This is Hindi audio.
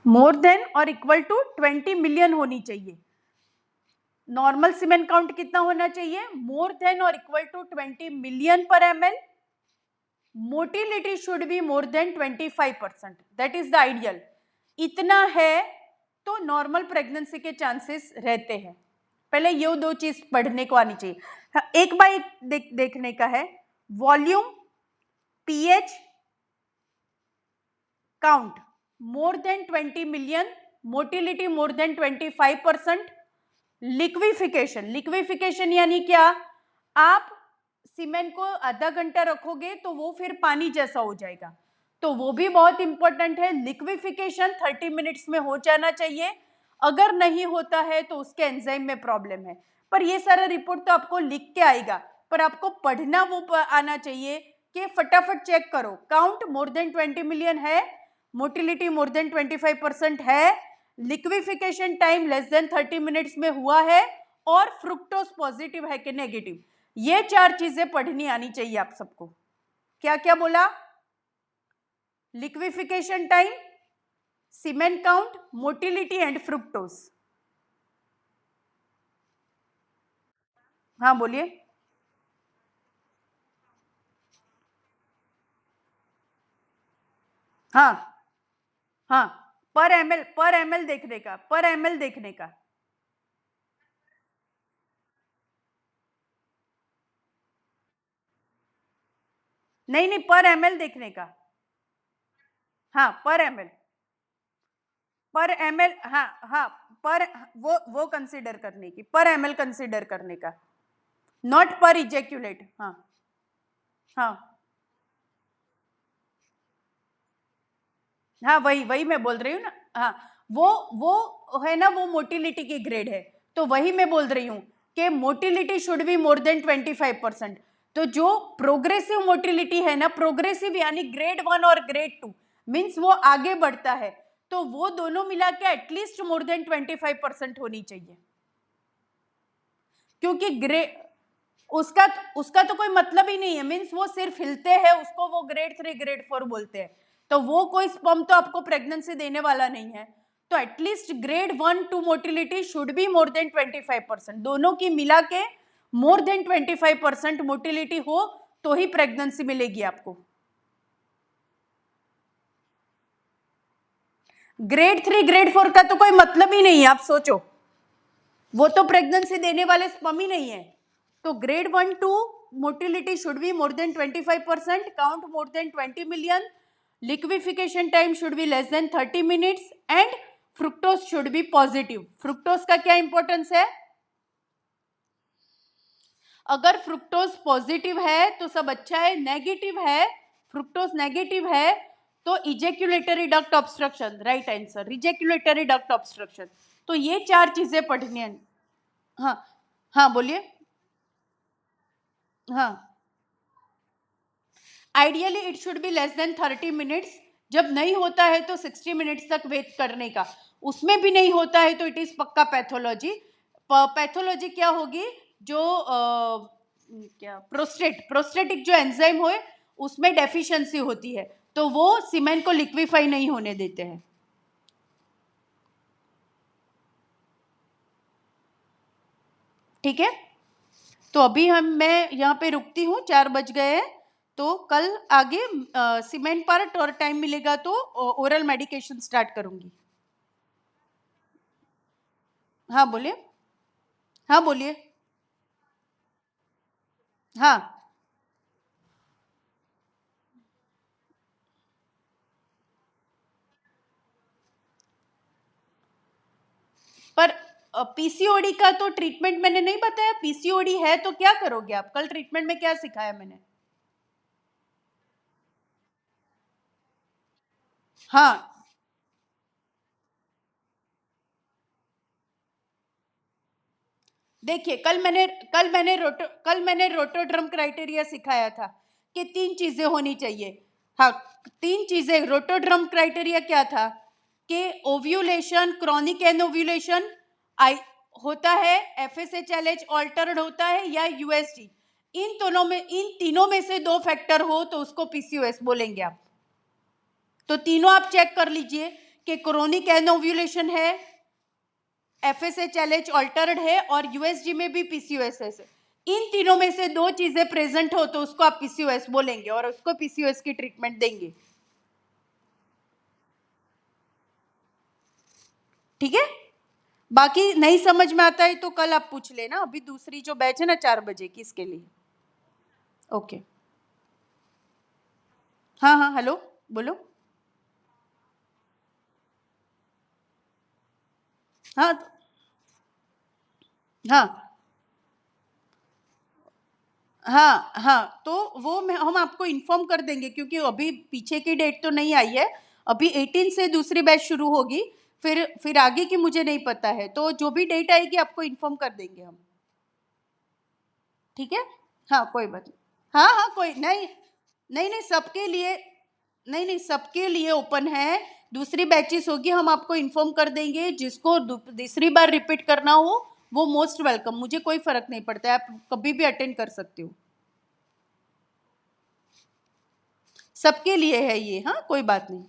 मोर देन और इक्वल टू 20 मिलियन होनी चाहिए। नॉर्मल सीमेन काउंट कितना होना चाहिए? मोर देन और इक्वल टू 20 मिलियन पर ml। Motility should be more than 25%, that is the ideal. इतना है तो नॉर्मल प्रेगनेंसी के चांसेस रहते हैं। पहले ये दो चीज पढ़ने को आनी चाहिए। हाँ, एक बार एक देखने का है। Volume, pH, count more than 20 million, motility more than 25%, liquefaction. Liquefaction यानी क्या? आप सीमेंट को आधा घंटा रखोगे तो वो फिर पानी जैसा हो जाएगा, तो वो भी बहुत इंपॉर्टेंट है। लिक्विफिकेशन 30 मिनट्स में हो जाना चाहिए। अगर नहीं होता है तो उसके एंजाइम में प्रॉब्लम है। पर ये सारा रिपोर्ट तो आपको लिख के आएगा, पर आपको पढ़ना वो आना चाहिए कि फटाफट चेक करो। काउंट मोर देन 20 मिलियन है, मोटिलिटी मोर देन 25% है, liquefaction time less than 30 minutes में हुआ है, और फ्रुक्टोज पॉजिटिव है कि नेगेटिव। ये चार चीजें पढ़नी आनी चाहिए आप सबको। क्या क्या बोला? Liquefaction time, semen count, motility and fructose. हाँ बोलिए। हाँ हाँ, पर एमएल देखने का, पर एमएल देखने का। नहीं नहीं, पर एमएल देखने का। हाँ, पर एमएल, पर एमएल। हाँ हाँ, पर वो कंसीडर करने की, पर एमएल कंसीडर करने का, नॉट पर इजेक्यूलेट। हाँ हाँ हाँ, वही वही मैं बोल रही हूँ ना। हाँ, वो है ना, वो मोटिलिटी की ग्रेड है, तो वही मैं बोल रही हूँ कि motility should be more than 25%। तो जो प्रोग्रेसिव मोटिलिटी है ना, प्रोग्रेसिव यानी ग्रेड 1 और ग्रेड 2, मीन्स वो आगे बढ़ता है, तो वो दोनों मिला के एटलीस्ट मोर देन 25% होनी चाहिए। क्योंकि उसका उसका तो कोई मतलब ही नहीं है, मीन्स वो सिर्फ हिलते हैं, उसको वो ग्रेड 3 ग्रेड 4 बोलते हैं, तो वो कोई स्पर्म तो आपको प्रेगनेंसी देने वाला नहीं है। तो at least grade 1-2 motility should be more than 25%, दोनों की मिला के मोर देन 25% मोटिलिटी हो तो ही प्रेगनेंसी मिलेगी आपको। ग्रेड 3 ग्रेड 4 का तो कोई मतलब ही नहीं है, आप सोचो, वो तो प्रेगनेंसी देने वाले स्पर्म ही नहीं है। तो grade 1-2 motility should be more than 25%, count more than 20 million, liquefaction time should be less than 30 minutes, and fructose should be positive. Fructose का क्या इंपॉर्टेंस है? अगर फ्रुक्टोज पॉजिटिव है तो सब अच्छा है, नेगेटिव है, फ्रुक्टोज नेगेटिव है, तो ejaculatory duct obstruction, right answer, ejaculatory duct obstruction. तो ये चार चीजें पढ़नी है। हाँ हाँ बोलिए। हाँ, ideally it should be less than 30 minutes. जब नहीं होता है तो 60 मिनट्स तक वेट करने का। उसमें भी नहीं होता है तो इट इज पक्का पैथोलॉजी। पैथोलॉजी क्या होगी? जो क्या, प्रोस्टेटिक जो एंजाइम हो, उसमें डेफिशिएंसी होती है, तो वो सीमेंट को लिक्विफाई नहीं होने देते हैं। ठीक है, तो अभी मैं यहाँ पे रुकती हूँ, 4 बज गए हैं। तो कल आगे सीमेंट पार्ट और टाइम मिलेगा तो ओरल मेडिकेशन स्टार्ट करूंगी। हाँ बोलिए। हाँ बोलिए। हाँ, पर पीसीओडी का तो ट्रीटमेंट मैंने नहीं बताया। पीसीओडी है तो क्या करोगे आप? कल ट्रीटमेंट में क्या सिखाया मैंने? हाँ, देखिए, कल मैंने रोटोड्रम क्राइटेरिया सिखाया था कि 3 चीजें होनी चाहिए। हाँ, 3 चीजें। रोटोड्रम क्राइटेरिया क्या था? कि ओव्यूलेशन, क्रॉनिक एनोव्यूलेशन आई होता है, एफएसएचएलएच ऑल्टर्ड होता है, या यूएसजी। इन तीनों में से 2 फैक्टर हो तो उसको पीसीओएस बोलेंगे आप। तो तीनों आप चेक कर लीजिए कि क्रोनिक एनोव्यूलेशन है, FSH-LH ऑल्टर्ड है और USG में भी PCOS है। इन तीनों में से दो चीजें प्रेजेंट हो तो उसको आप PCOS बोलेंगे और उसको PCOS की ट्रीटमेंट देंगे। ठीक है, बाकी नहीं समझ में आता है तो कल आप पूछ लेना। अभी दूसरी जो बैच है ना 4 बजे की, इसके लिए। ओके, हाँ हाँ, हेलो, बोलो। हाँ हाँ हाँ हाँ, तो वो हम आपको इन्फॉर्म कर देंगे, क्योंकि अभी पीछे की डेट तो नहीं आई है। अभी 18 से दूसरी बैच शुरू होगी, फिर आगे की मुझे नहीं पता है, तो जो भी डेट आएगी आपको इन्फॉर्म कर देंगे हम। ठीक है, हाँ कोई बात नहीं। हाँ हाँ, कोई नहीं, नहीं नहीं, सबके लिए, नहीं नहीं, सबके लिए ओपन है। दूसरी बैचेस होगी, हम आपको इन्फॉर्म कर देंगे। जिसको दूसरी बार रिपीट करना हो वो मोस्ट वेलकम, मुझे कोई फर्क नहीं पड़ता है, आप कभी भी अटेंड कर सकते हो। सबके लिए है ये, हाँ कोई बात नहीं।